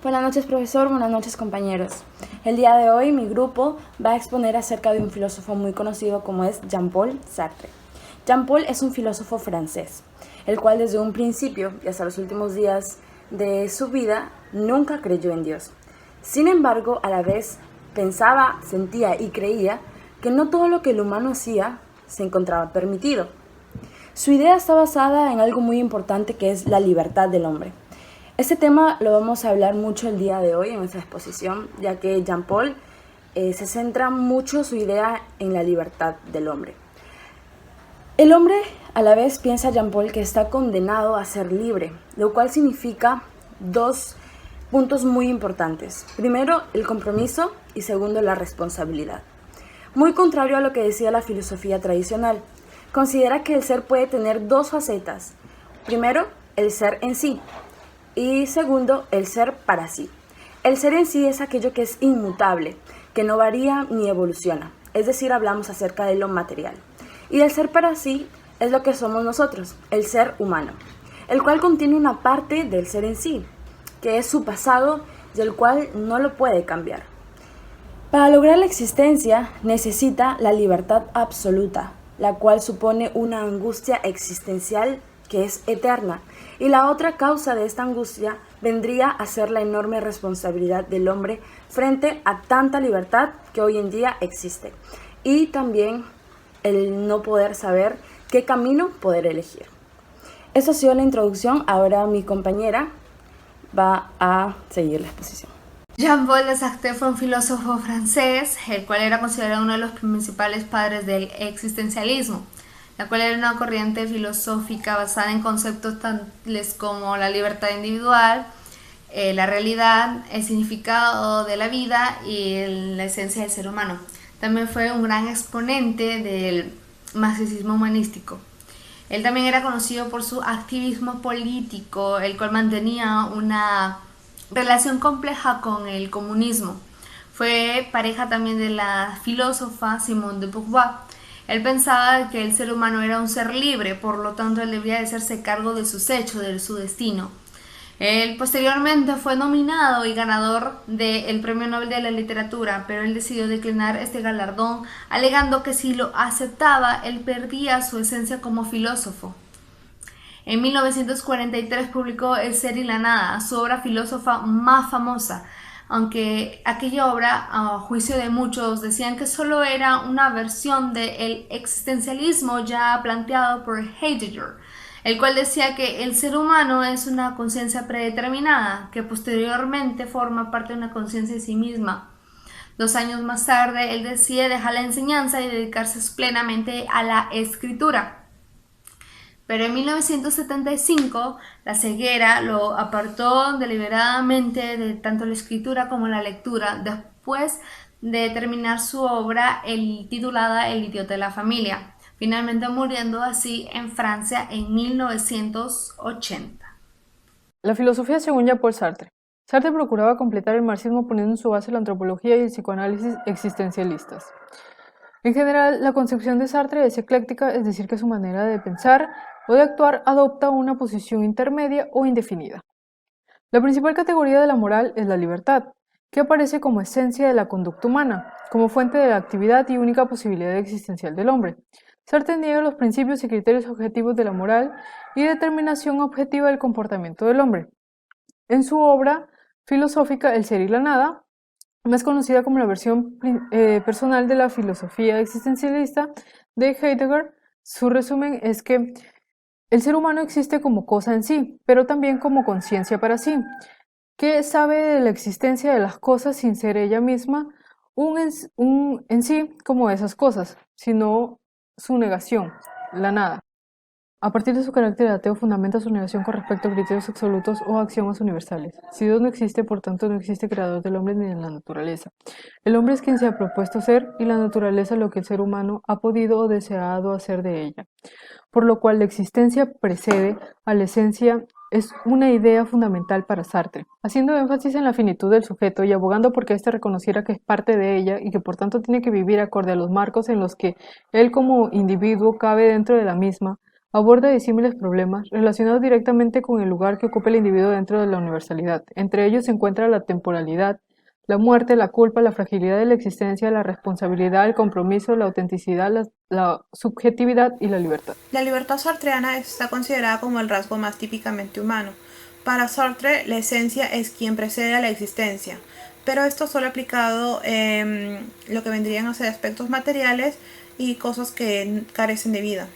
Buenas noches, profesor. Buenas noches, compañeros. El día de hoy mi grupo va a exponer acerca de un filósofo muy conocido como es Jean-Paul Sartre. Jean-Paul es un filósofo francés, el cual desde un principio y hasta los últimos días de su vida nunca creyó en Dios. Sin embargo, a la vez pensaba, sentía y creía que no todo lo que el humano hacía se encontraba permitido. Su idea está basada en algo muy importante que es la libertad del hombre. Este tema lo vamos a hablar mucho el día de hoy en nuestra exposición, ya que Jean-Paul se centra mucho su idea en la libertad del hombre. El hombre a la vez piensa Jean-Paul que está condenado a ser libre, lo cual significa dos puntos muy importantes. Primero, el compromiso y segundo, la responsabilidad. Muy contrario a lo que decía la filosofía tradicional, considera que el ser puede tener dos facetas. Primero, el ser en sí. Y segundo, el ser para sí. El ser en sí es aquello que es inmutable, que no varía ni evoluciona. Es decir, hablamos acerca de lo material. Y el ser para sí es lo que somos nosotros, el ser humano, el cual contiene una parte del ser en sí, que es su pasado y el cual no lo puede cambiar. Para lograr la existencia necesita la libertad absoluta, la cual supone una angustia existencial que es eterna, y la otra causa de esta angustia vendría a ser la enorme responsabilidad del hombre frente a tanta libertad que hoy en día existe, y también el no poder saber qué camino poder elegir. Eso ha sido la introducción. Ahora mi compañera va a seguir la exposición. Jean-Paul Sartre fue un filósofo francés, el cual era considerado uno de los principales padres del existencialismo, la cual era una corriente filosófica basada en conceptos tales como la libertad individual, la realidad, el significado de la vida y la esencia del ser humano. También fue un gran exponente del marxismo humanístico. Él también era conocido por su activismo político, el cual mantenía una relación compleja con el comunismo. Fue pareja también de la filósofa Simone de Beauvoir. Él pensaba que el ser humano era un ser libre, por lo tanto él debía de hacerse cargo de sus hechos, de su destino. Él posteriormente fue nominado y ganador del Premio Nobel de la Literatura, pero él decidió declinar este galardón, alegando que si lo aceptaba, él perdía su esencia como filósofo. En 1943 publicó El ser y la nada, su obra filósofa más famosa, aunque aquella obra, a juicio de muchos, decían que solo era una versión del existencialismo ya planteado por Heidegger, el cual decía que el ser humano es una conciencia predeterminada, que posteriormente forma parte de una conciencia de sí misma. 2 años más tarde, él decide dejar la enseñanza y dedicarse plenamente a la escritura. Pero en 1975 la ceguera lo apartó deliberadamente de tanto la escritura como la lectura, después de terminar su obra titulada El idiota de la familia, finalmente muriendo así en Francia en 1980. La filosofía según Jean-Paul Sartre. Sartre procuraba completar el marxismo poniendo en su base la antropología y el psicoanálisis existencialistas. En general, la concepción de Sartre es ecléctica, es decir, que su manera de pensar o de actuar adopta una posición intermedia o indefinida. La principal categoría de la moral es la libertad, que aparece como esencia de la conducta humana, como fuente de la actividad y única posibilidad existencial del hombre. Sartre niega los principios y criterios objetivos de la moral y determinación objetiva del comportamiento del hombre. En su obra filosófica El ser y la nada, más conocida como la versión personal de la filosofía existencialista de Heidegger, su resumen es que el ser humano existe como cosa en sí, pero también como conciencia para sí, que sabe de la existencia de las cosas sin ser ella misma un en sí como esas cosas, sino su negación, la nada. A partir de su carácter ateo fundamenta su negación con respecto a criterios absolutos o axiomas universales. Si Dios no existe, por tanto no existe creador del hombre ni de la naturaleza. El hombre es quien se ha propuesto ser y la naturaleza lo que el ser humano ha podido o deseado hacer de ella. Por lo cual la existencia precede a la esencia es una idea fundamental para Sartre, haciendo énfasis en la finitud del sujeto y abogando porque éste reconociera que es parte de ella y que por tanto tiene que vivir acorde a los marcos en los que él como individuo cabe dentro de la misma. aborda disímiles problemas relacionados directamente con el lugar que ocupa el individuo dentro de la universalidad. Entre ellos se encuentra la temporalidad, la muerte, la culpa, la fragilidad de la existencia, la responsabilidad, el compromiso, la autenticidad, la subjetividad y la libertad. La libertad sartreana está considerada como el rasgo más típicamente humano. Para Sartre, la esencia es quien precede a la existencia, pero esto solo aplicado en lo que vendrían a ser aspectos materiales y cosas que carecen de vida.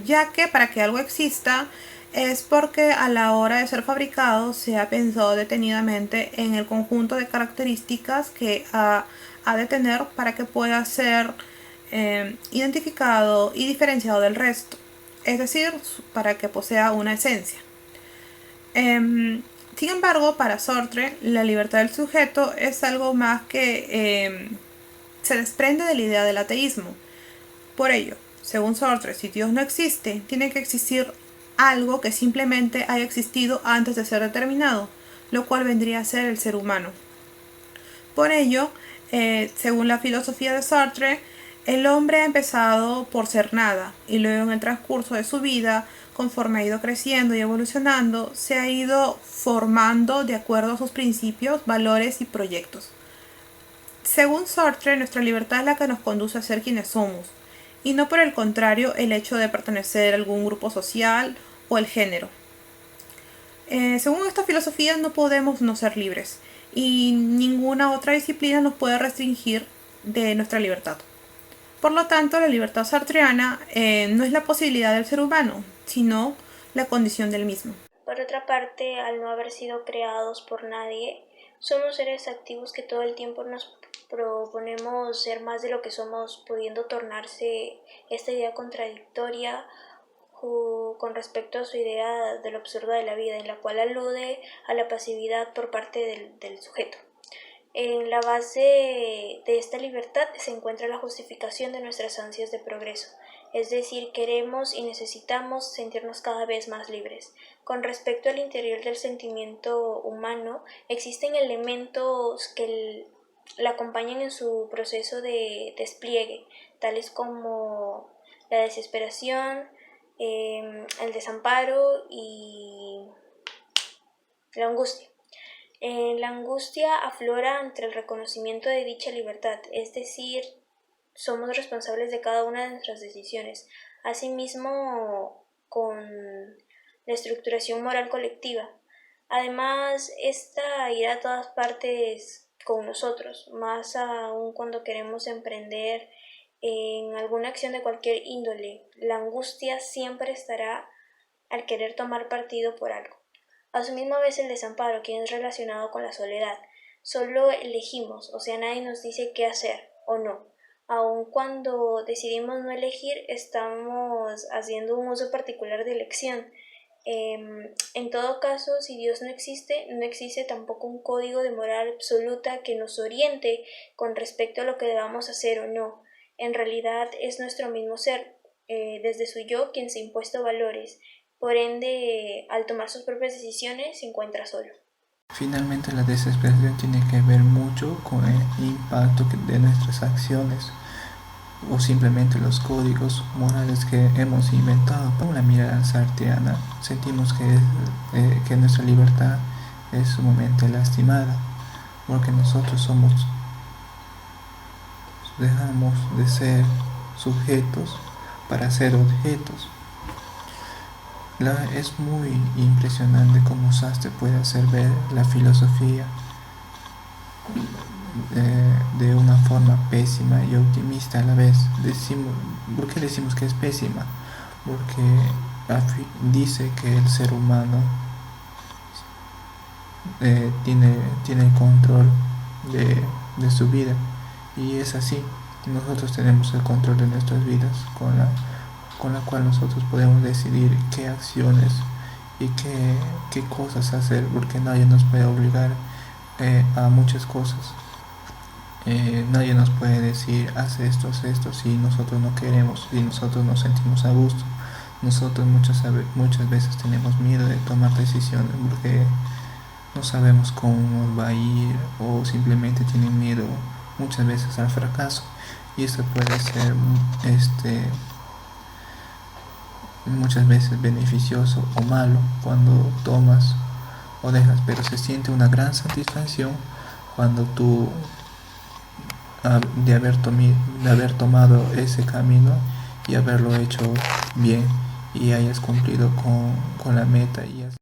Ya que para que algo exista es porque a la hora de ser fabricado se ha pensado detenidamente en el conjunto de características que ha de tener para que pueda ser identificado y diferenciado del resto, es decir, para que posea una esencia. Sin embargo, para Sartre, la libertad del sujeto es algo más que se desprende de la idea del ateísmo. Por ello, según Sartre, si Dios no existe, tiene que existir algo que simplemente haya existido antes de ser determinado, lo cual vendría a ser el ser humano. Por ello, según la filosofía de Sartre, el hombre ha empezado por ser nada y luego en el transcurso de su vida, conforme ha ido creciendo y evolucionando, se ha ido formando de acuerdo a sus principios, valores y proyectos. Según Sartre, nuestra libertad es la que nos conduce a ser quienes somos, y no por el contrario el hecho de pertenecer a algún grupo social o el género. Según esta filosofía no podemos no ser libres, y ninguna otra disciplina nos puede restringir de nuestra libertad. Por lo tanto, la libertad sartreana no es la posibilidad del ser humano, sino la condición del mismo. Por otra parte, al no haber sido creados por nadie, somos seres activos que todo el tiempo nos proponemos ser más de lo que somos, pudiendo tornarse esta idea contradictoria con respecto a su idea de lo absurdo de la vida, en la cual alude a la pasividad por parte del sujeto. En la base de esta libertad se encuentra la justificación de nuestras ansias de progreso, es decir, queremos y necesitamos sentirnos cada vez más libres. Con respecto al interior del sentimiento humano, existen elementos que la acompañan en su proceso de despliegue, tales como la desesperación, el desamparo y la angustia. La angustia aflora ante el reconocimiento de dicha libertad, es decir, somos responsables de cada una de nuestras decisiones. Asimismo, con la estructuración moral colectiva. Además, esta irá a todas partes con nosotros, más aún cuando queremos emprender en alguna acción de cualquier índole. La angustia siempre estará al querer tomar partido por algo. A su misma vez el desamparo, que es relacionado con la soledad. Solo elegimos, o sea, nadie nos dice qué hacer o no. Aun cuando decidimos no elegir, estamos haciendo un uso particular de elección. En todo caso, si Dios no existe, no existe tampoco un código de moral absoluta que nos oriente con respecto a lo que debamos hacer o no. En realidad es nuestro mismo ser, desde su yo, quien se ha impuesto valores. Por ende, al tomar sus propias decisiones, se encuentra solo. Finalmente, la desesperación tiene que ver mucho con el impacto de nuestras acciones o simplemente los códigos morales que hemos inventado. Con la mirada sartreana sentimos que nuestra libertad es sumamente lastimada, porque nosotros dejamos de ser sujetos para ser objetos. Es muy impresionante cómo Sartre puede hacer ver la filosofía de una forma pésima y optimista a la vez. ¿Por qué decimos que es pésima? Porque dice que el ser humano tiene control de su vida, y es así. Nosotros tenemos el control de nuestras vidas, con la cual nosotros podemos decidir qué acciones y qué cosas hacer, porque nadie nos puede obligar a muchas cosas. Nadie nos puede decir haz esto, si nosotros no queremos, si nosotros nos sentimos a gusto. Nosotros muchas veces tenemos miedo de tomar decisiones porque no sabemos cómo nos va a ir, o simplemente tienen miedo muchas veces al fracaso, y esto puede ser muchas veces beneficioso o malo cuando tomas o dejas, pero se siente una gran satisfacción cuando tú de haber tomado ese camino y haberlo hecho bien y hayas cumplido con la meta y